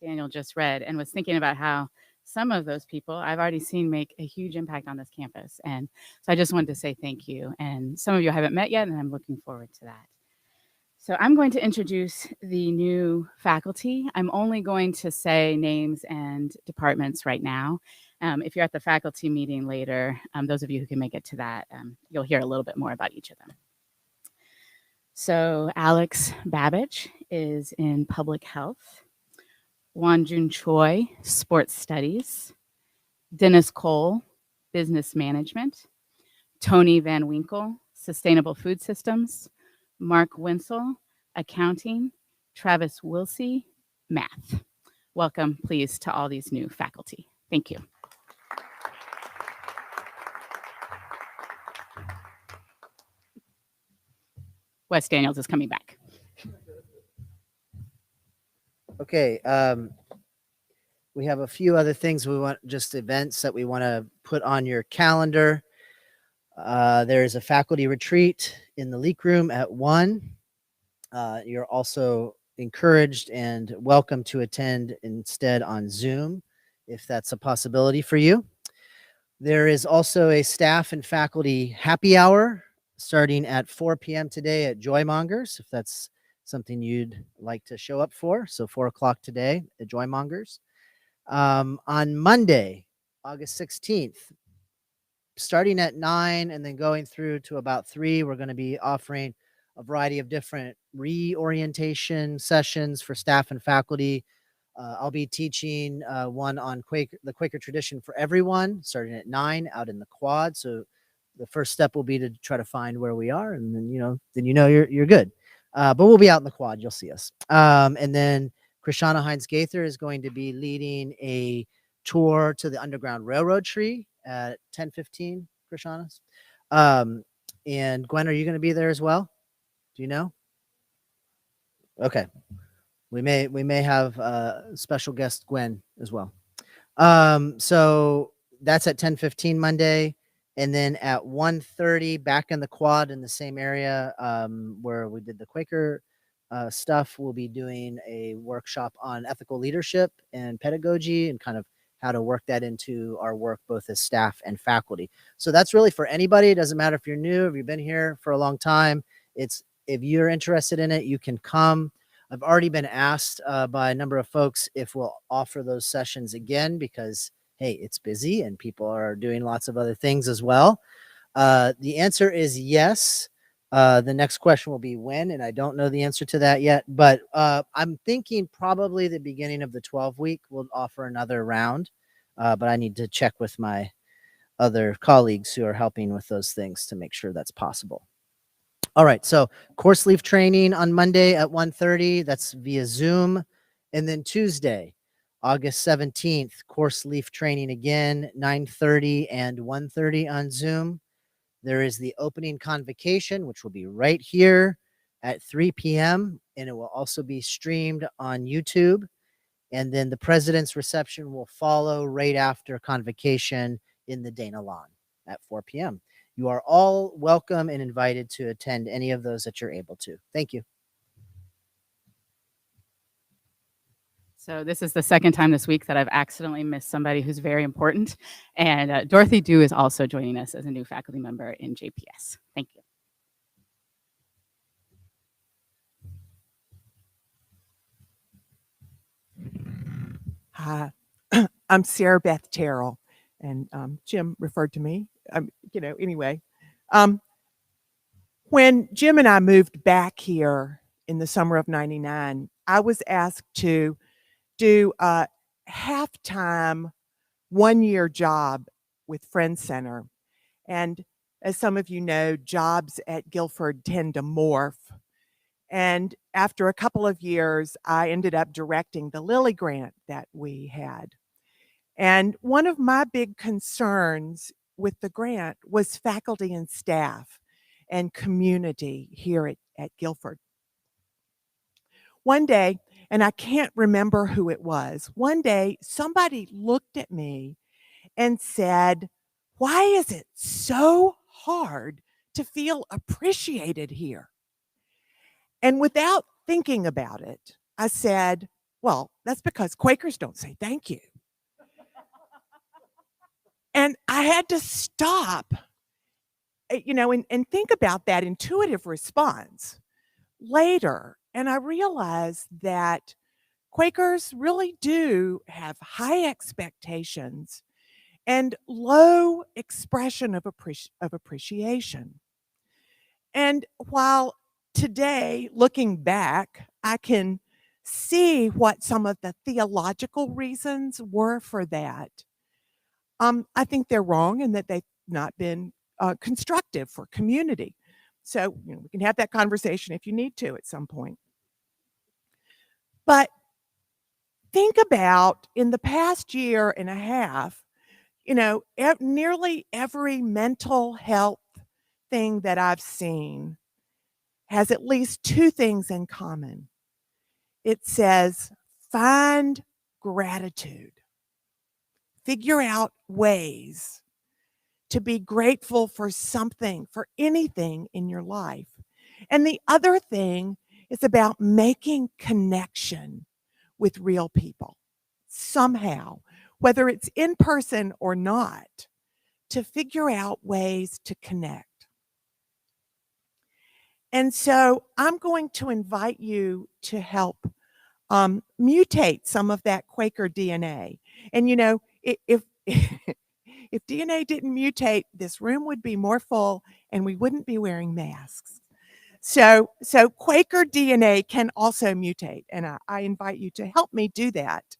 Daniel just read and was thinking about how some of those people I've already seen make a huge impact on this campus. And so I just wanted to say thank you. And some of you I haven't met yet, and I'm looking forward to that. So I'm going to introduce the new faculty. I'm only going to say names and departments right now. If you're at the faculty meeting later, those of you who can make it to that, you'll hear a little bit more about each of them. So Alex Babbage is in public health. Wanjun Choi, sports studies. Dennis Cole, business management. Tony Van Winkle, sustainable food systems. Mark Winsel, accounting. Travis Wilsey, math. Welcome, please, to all these new faculty. Thank you. Wes Daniels is coming back. Okay, we have a few other things we want, just events that we want to put on your calendar. There's a faculty retreat in the leak room at 1. You're also encouraged and welcome to attend instead on Zoom, if that's a possibility for you. There is also a staff and faculty happy hour starting at 4 p.m. today at Joymongers, if that's something you'd like to show up for. So 4 o'clock today at Joymongers. On Monday, August 16th, starting at 9 and then going through to about 3, we're going to be offering a variety of different reorientation sessions for staff and faculty. I'll be teaching one on the Quaker tradition for everyone, starting at 9 out in the quad. So the first step will be to try to find where we are, and then you're good. But we'll be out in the quad. You'll see us. And then Krishana Hines Gaither is going to be leading a tour to the Underground Railroad tree at 10:15. Krishana's. And Gwen, are you going to be there as well? Do you know? Okay. We may have special guest Gwen as well. So that's at 10:15 Monday. And then at 1:30, back in the quad in the same area where we did the Quaker stuff, we'll be doing a workshop on ethical leadership and pedagogy and kind of how to work that into our work both as staff and faculty. So that's really for anybody. It doesn't matter if you're new, if you've been here for a long time. If you're interested in it, you can come. I've already been asked by a number of folks if we'll offer those sessions again because, hey, it's busy and people are doing lots of other things as well. The answer is yes. The next question will be when, and I don't know the answer to that yet, but I'm thinking probably the beginning of the 12-week we'll offer another round, but I need to check with my other colleagues who are helping with those things to make sure that's possible. All right, so course leaf training on Monday at 1:30. That's via Zoom. And then Tuesday, August 17th, course leaf training again, 9:30 and 1:30 on Zoom. There is the opening convocation, which will be right here at 3 p.m. And it will also be streamed on YouTube. And then the president's reception will follow right after convocation in the Dana Lawn at 4 p.m. You are all welcome and invited to attend any of those that you're able to. Thank you. So this is the second time this week that I've accidentally missed somebody who's very important. And Dorothy Dew is also joining us as a new faculty member in JPS. Thank you. Hi, I'm Sarah Beth Terrell, and Jim referred to me. Anyway, When Jim and I moved back here in the summer of '99, I was asked to do a half-time, one-year job with Friends Center. And as some of you know, jobs at Guilford tend to morph. And after a couple of years, I ended up directing the Lilly grant that we had. And one of my big concerns with the grant was faculty and staff and community here at Guilford. One day, and I can't remember who it was, one day somebody looked at me and said, "Why is it so hard to feel appreciated here?" And without thinking about it, I said, "Well, that's because Quakers don't say thank you." And I had to stop, and think about that intuitive response later. And I realized that Quakers really do have high expectations and low expression of appreciation. And while today, looking back, I can see what some of the theological reasons were for that, I think they're wrong and that they've not been constructive for community. So, we can have that conversation if you need to at some point. But think about in the past year and a half, nearly every mental health thing that I've seen has at least two things in common. It says, find gratitude. Figure out ways to be grateful for something, for anything in your life. And the other thing is about making connection with real people somehow, whether it's in person or not, to figure out ways to connect. And so I'm going to invite you to help mutate some of that Quaker DNA. And if if DNA didn't mutate, this room would be more full and we wouldn't be wearing masks. So Quaker DNA can also mutate, and I invite you to help me do that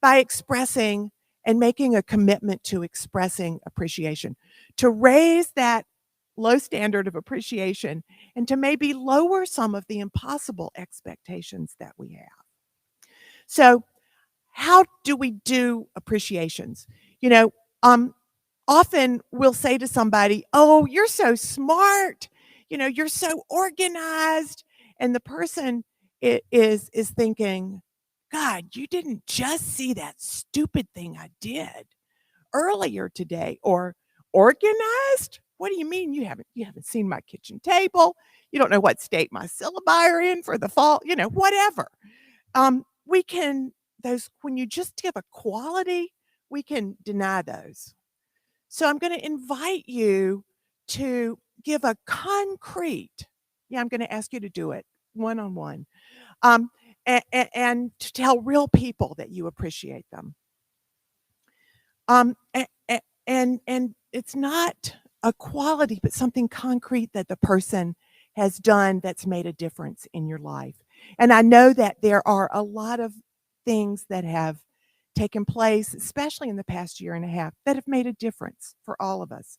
by expressing and making a commitment to expressing appreciation, to raise that low standard of appreciation and to maybe lower some of the impossible expectations that we have. So how do we do appreciations? Often we'll say to somebody, "Oh, you're so smart. You're so organized." And the person is thinking, "God, you didn't just see that stupid thing I did earlier today." Or, "Organized? What do you mean you haven't seen my kitchen table? You don't know what state my syllabi are in for the fall," whatever. We can those when you just give a quality, we can deny those. So I'm going to invite you to give a concrete, I'm going to ask you to do it one-on-one, and to tell real people that you appreciate them. And it's not a quality, but something concrete that the person has done that's made a difference in your life. And I know that there are a lot of things that have taken place, especially in the past year and a half, that have made a difference for all of us.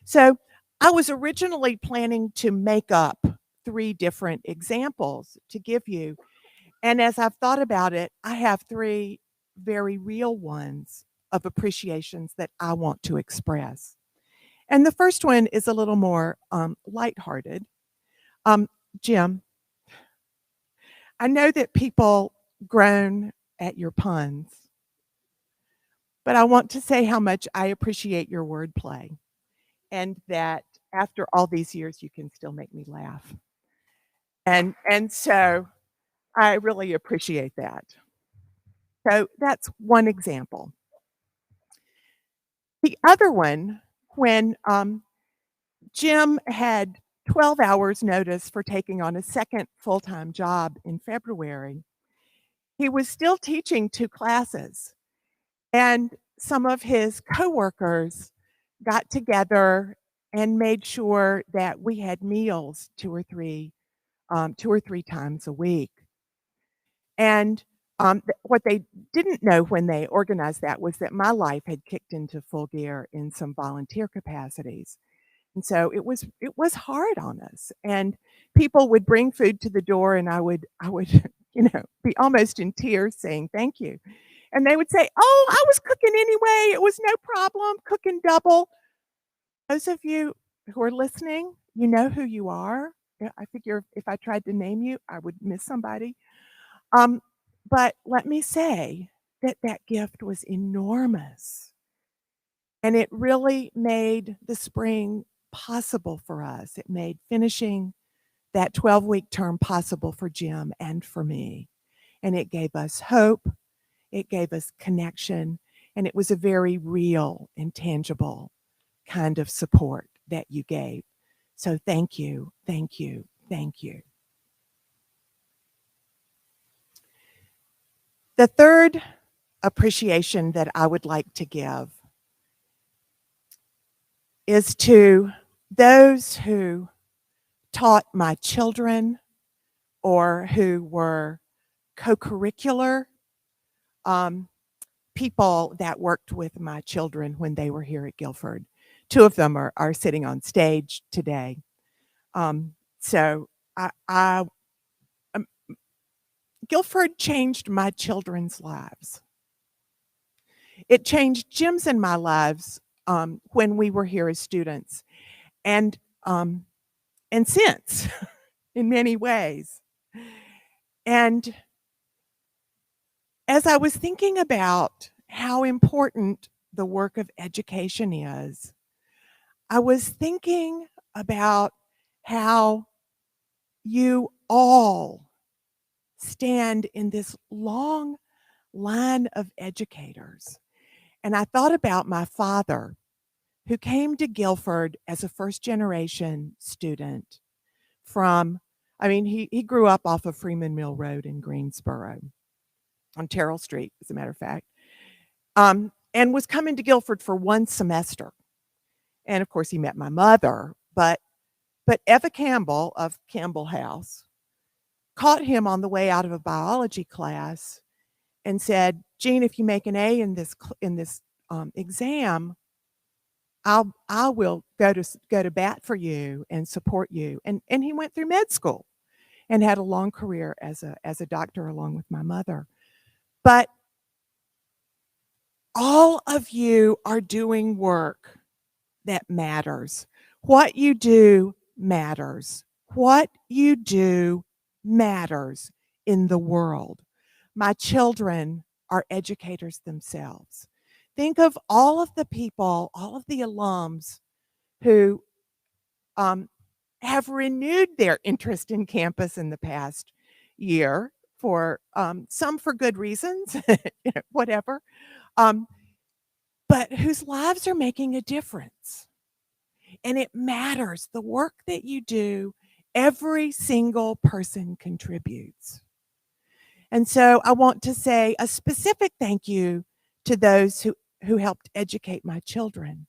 So I was originally planning to make up 3 different examples to give you. And as I've thought about it, I have 3 very real ones of appreciations that I want to express. And the first one is a little more lighthearted. Jim, I know that people groan at your puns, but I want to say how much I appreciate your wordplay and that after all these years, you can still make me laugh. And so I really appreciate that. So that's one example. The other one, when Jim had 12 hours notice for taking on a second full-time job in February, he was still teaching 2 classes. And some of his coworkers got together and made sure that we had meals 2 or 3 times a week. And what they didn't know when they organized that was that my life had kicked into full gear in some volunteer capacities. And so it was hard on us. And people would bring food to the door and I would be almost in tears saying thank you. And they would say, "Oh, I was cooking anyway. It was no problem cooking double." Those of you who are listening, you know who you are. Yeah, I figure if I tried to name you, I would miss somebody. Um, but let me say that that gift was enormous, and it really made the spring possible for us. It made finishing that 12-week term possible for Jim and for me, and it gave us hope, it gave us connection, and it was a very real and tangible kind of support that you gave. So thank you, thank you, thank you. The third appreciation that I would like to give is to those who taught my children or who were co-curricular people that worked with my children when they were here at Guilford. Two of them are sitting on stage today. So I Guilford changed my children's lives. It changed Jim's and my lives when we were here as students, and since in many ways. And as I was thinking about how important the work of education is, I was thinking about how you all stand in this long line of educators. And I thought about my father, who came to Guilford as a first-generation student he grew up off of Freeman Mill Road in Greensboro, on Terrell Street, as a matter of fact, and was coming to Guilford for one semester. And of course, he met my mother, but Eva Campbell of Campbell House caught him on the way out of a biology class and said, "Gene, if you make an A in this exam, I will go to bat for you and support you." And he went through med school and had a long career as a doctor along with my mother. But all of you are doing work that matters. What you do matters. What you do matters in the world. My children are educators themselves. Think of all of the people, all of the alums who have renewed their interest in campus in the past year, for some for good reasons, whatever, but whose lives are making a difference. And it matters. The work that you do, every single person contributes. And so I want to say a specific thank you to those who helped educate my children,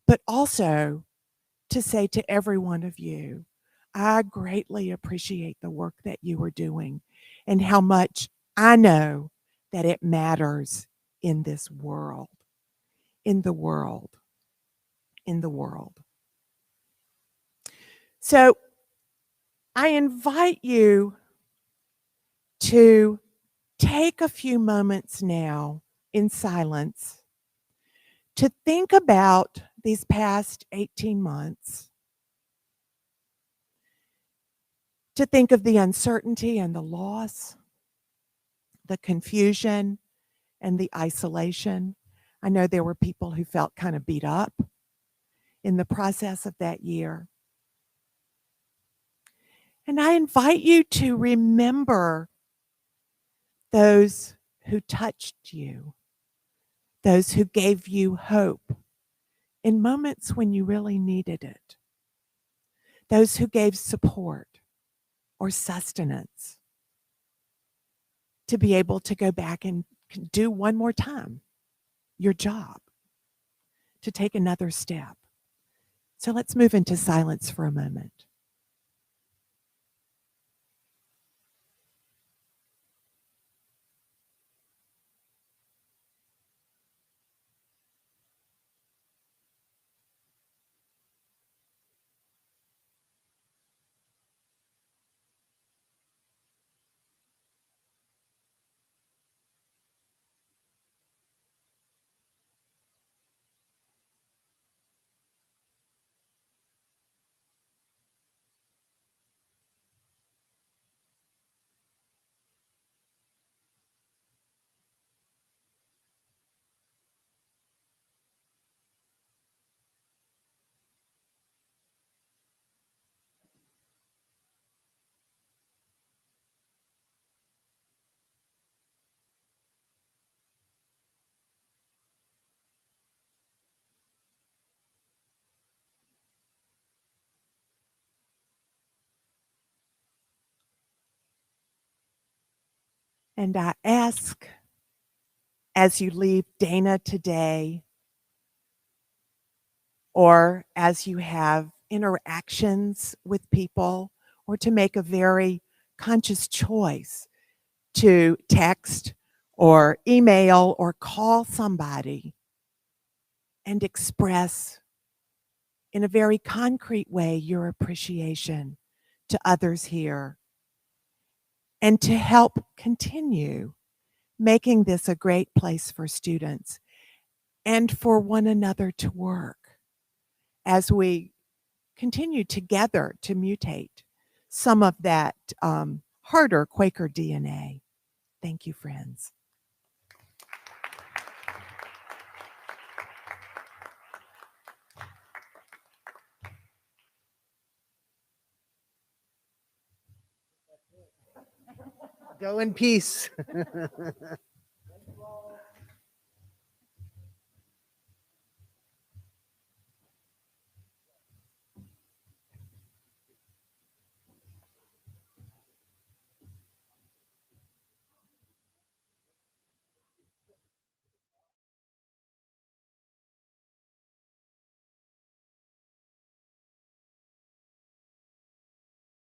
but also to say to every one of you, I greatly appreciate the work that you are doing and how much I know that it matters in this world, in the world, in the world. So I invite you to take a few moments now in silence to think about these past 18 months, to think of the uncertainty and the loss, the confusion and the isolation. I know there were people who felt kind of beat up in the process of that year. And I invite you to remember those who touched you, those who gave you hope in moments when you really needed it, those who gave support or sustenance to be able to go back and do one more time your job, to take another step. So let's move into silence for a moment. And I ask, as you leave Dana today, or as you have interactions with people, or to make a very conscious choice to text or email or call somebody and express in a very concrete way your appreciation to others here, and to help continue making this a great place for students and for one another to work as we continue together to mutate some of that harder Quaker DNA. Thank you, friends. Go in peace.